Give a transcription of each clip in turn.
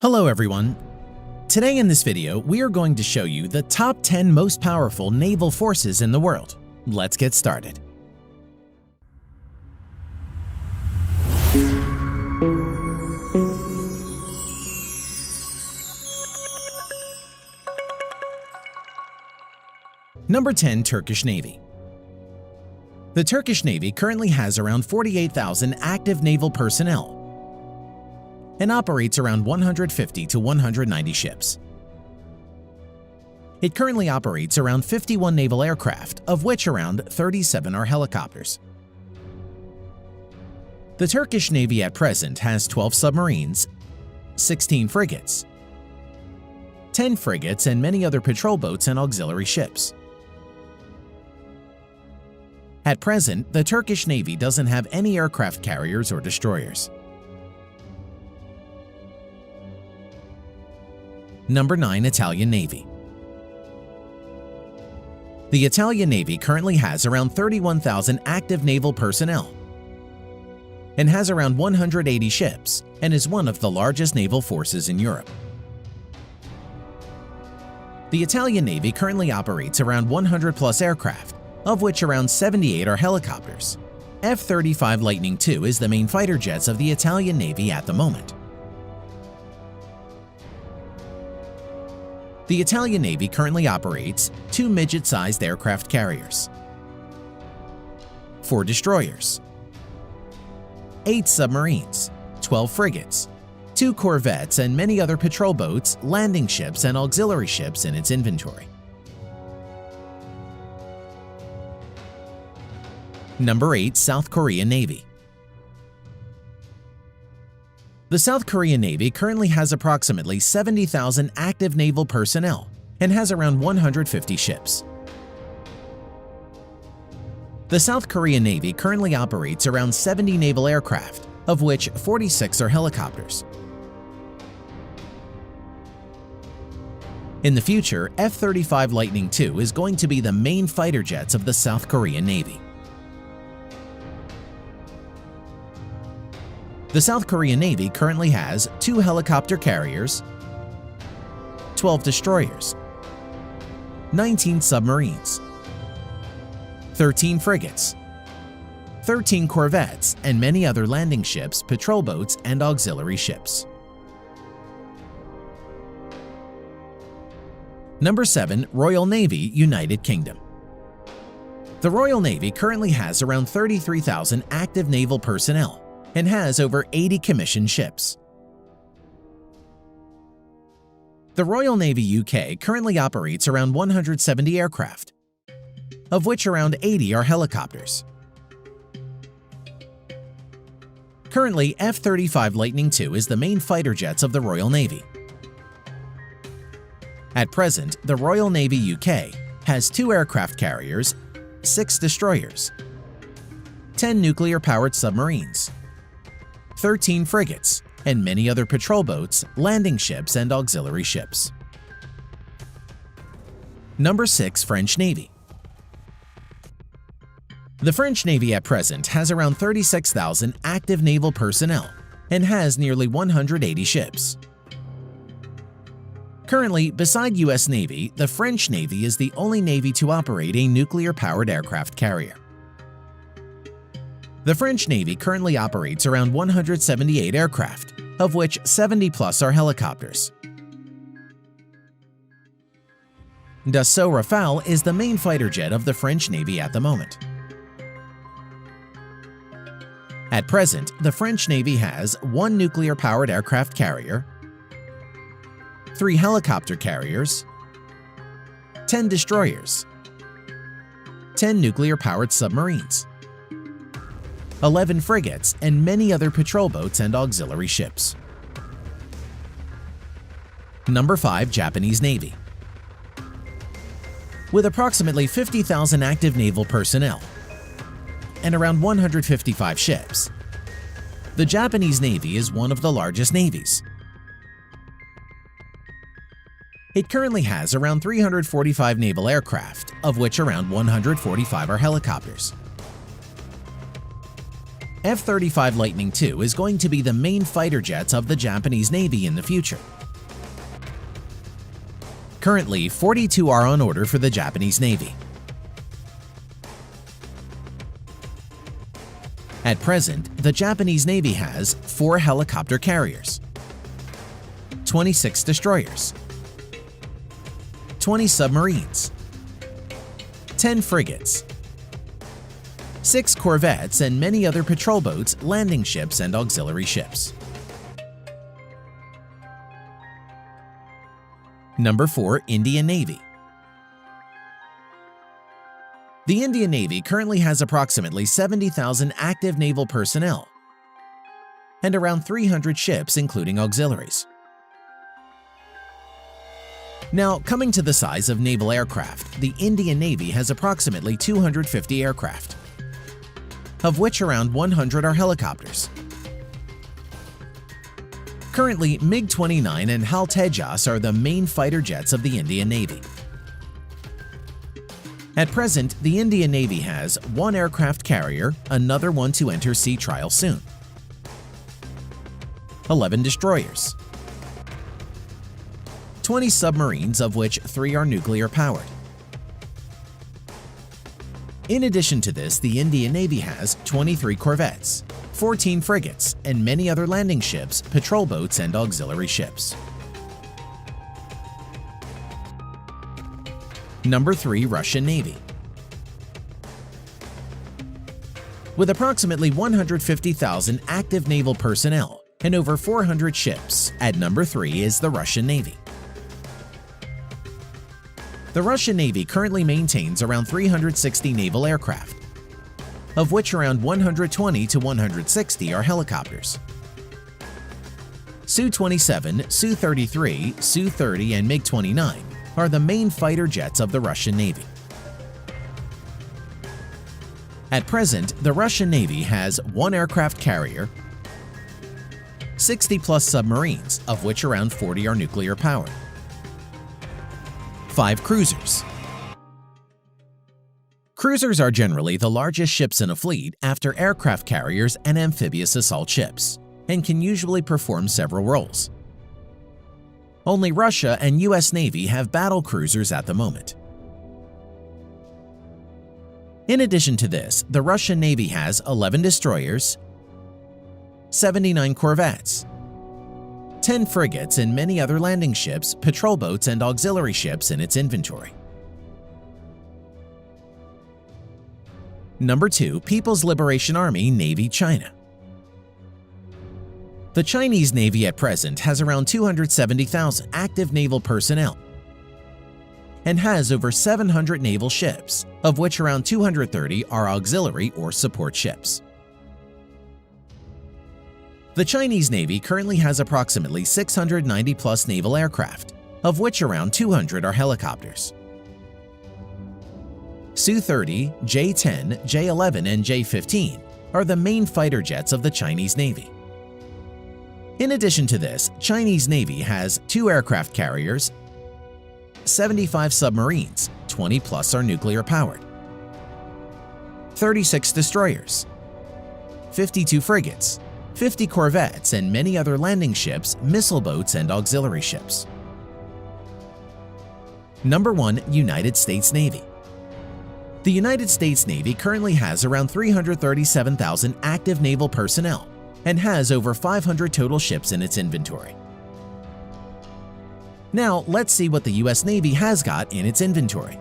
Hello everyone! Today in this video, we are going to show you the top 10 most powerful naval forces in the world. Let's get started. Number 10. Turkish Navy. The Turkish Navy currently has around 48,000 active naval personnel and operates around 150 to 190 ships. It currently operates around 51 naval aircraft, of which around 37 are helicopters. The Turkish Navy at present has 12 submarines, 16 frigates, 10 frigates, and many other patrol boats and auxiliary ships. At present, the Turkish Navy doesn't have any aircraft carriers or destroyers. Number 9. Italian Navy. The Italian Navy currently has around 31,000 active naval personnel and has around 180 ships and is one of the largest naval forces in Europe. The Italian Navy currently operates around 100+ aircraft, of which around 78 are helicopters. F-35 Lightning II is the main fighter jets of the Italian Navy at the moment. The Italian Navy currently operates 2 midget-sized aircraft carriers, 4 destroyers, 8 submarines, 12 frigates, 2 corvettes, and many other patrol boats, landing ships, and auxiliary ships in its inventory. Number 8. South Korean Navy. The South Korean Navy currently has approximately 70,000 active naval personnel and has around 150 ships. The South Korean Navy currently operates around 70 naval aircraft, of which 46 are helicopters. In the future, F-35 Lightning II is going to be the main fighter jets of the South Korean Navy. The South Korean Navy currently has 2 helicopter carriers, 12 destroyers, 19 submarines, 13 frigates, 13 corvettes, and many other landing ships, patrol boats, and auxiliary ships. Number 7. Royal Navy, United Kingdom. The Royal Navy currently has around 33,000 active naval personnel and has over 80 commissioned ships. The Royal Navy UK currently operates around 170 aircraft, of which around 80 are helicopters. Currently, F-35 Lightning II is the main fighter jets of the Royal Navy. At present, the Royal Navy UK has 2 aircraft carriers, 6 destroyers, 10 nuclear-powered submarines, 13 frigates, and many other patrol boats, landing ships, and auxiliary ships. Number 6. French Navy. The French Navy at present has around 36,000 active naval personnel and has nearly 180 ships. Currently, beside US Navy, the French Navy is the only navy to operate a nuclear-powered aircraft carrier. The French Navy currently operates around 178 aircraft, of which 70+ are helicopters. Dassault Rafale is the main fighter jet of the French Navy at the moment. At present, the French Navy has 1 nuclear-powered aircraft carrier, 3 helicopter carriers, 10 destroyers, 10 nuclear-powered submarines, 11 frigates, and many other patrol boats and auxiliary ships. Number 5. Japanese Navy. With approximately 50,000 active naval personnel and around 155 ships, the Japanese Navy is one of the largest navies. It currently has around 345 naval aircraft, of which around 145 are helicopters. F-35 Lightning II is going to be the main fighter jets of the Japanese Navy in the future. Currently, 42 are on order for the Japanese Navy. At present, the Japanese Navy has 4 helicopter carriers, 26 destroyers, 20 submarines, 10 frigates, 6 corvettes, and many other patrol boats, landing ships, and auxiliary ships. Number 4. Indian Navy. The Indian Navy currently has approximately 70,000 active naval personnel and around 300 ships, including auxiliaries. Now, coming to the size of naval aircraft, the Indian Navy has approximately 250 aircraft, of which around 100 are helicopters. Currently, MiG-29 and HAL Tejas are the main fighter jets of the Indian Navy. At present, the Indian Navy has 1 aircraft carrier, another one to enter sea trial soon, 11 destroyers, 20 submarines, of which 3 are nuclear-powered. In addition to this, the Indian Navy has 23 corvettes, 14 frigates, and many other landing ships, patrol boats, and auxiliary ships. Number 3. Russian Navy. With approximately 150,000 active naval personnel and over 400 ships, at number 3 is the Russian Navy. The Russian Navy currently maintains around 360 naval aircraft, of which around 120 to 160 are helicopters. Su-27, Su-33, Su-30, and MiG-29 are the main fighter jets of the Russian Navy. At present, the Russian Navy has 1 aircraft carrier, 60-plus submarines, of which around 40 are nuclear-powered, 5 cruisers. Cruisers are generally the largest ships in a fleet after aircraft carriers and amphibious assault ships, and can usually perform several roles. Only Russia and US Navy have battle cruisers at the moment. In addition to this, the Russian Navy has 11 destroyers, 79 corvettes, 10 frigates, and many other landing ships, patrol boats, and auxiliary ships in its inventory. Number 2. People's Liberation Army Navy China. The Chinese Navy at present has around 270,000 active naval personnel and has over 700 naval ships, of which around 230 are auxiliary or support ships. The Chinese Navy currently has approximately 690-plus naval aircraft, of which around 200 are helicopters. Su-30, J-10, J-11, and J-15 are the main fighter jets of the Chinese Navy. In addition to this, Chinese Navy has 2 aircraft carriers, 75 submarines, 20-plus are nuclear-powered, 36 destroyers, 52 frigates, 50 corvettes, and many other landing ships, missile boats, and auxiliary ships. Number 1. United States Navy. The United States Navy currently has around 337,000 active naval personnel and has over 500 total ships in its inventory. Now, let's see what the US Navy has got in its inventory.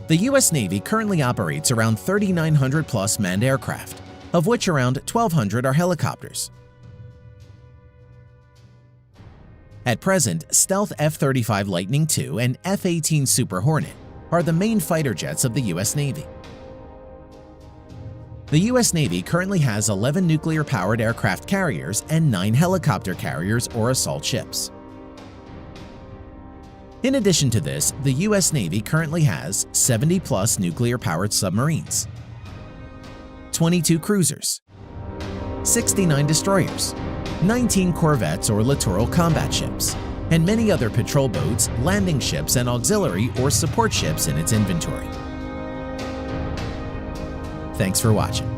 The US Navy currently operates around 3,900-plus manned aircraft, of which around 1,200 are helicopters. At present, stealth F-35 Lightning II and F-18 Super Hornet are the main fighter jets of the US Navy. The US Navy currently has 11 nuclear-powered aircraft carriers and 9 helicopter carriers or assault ships. In addition to this, the US Navy currently has 70-plus nuclear-powered submarines, 22 cruisers, 69 destroyers, 19 corvettes or littoral combat ships, and many other patrol boats, landing ships, and auxiliary or support ships in its inventory. Thanks for watching.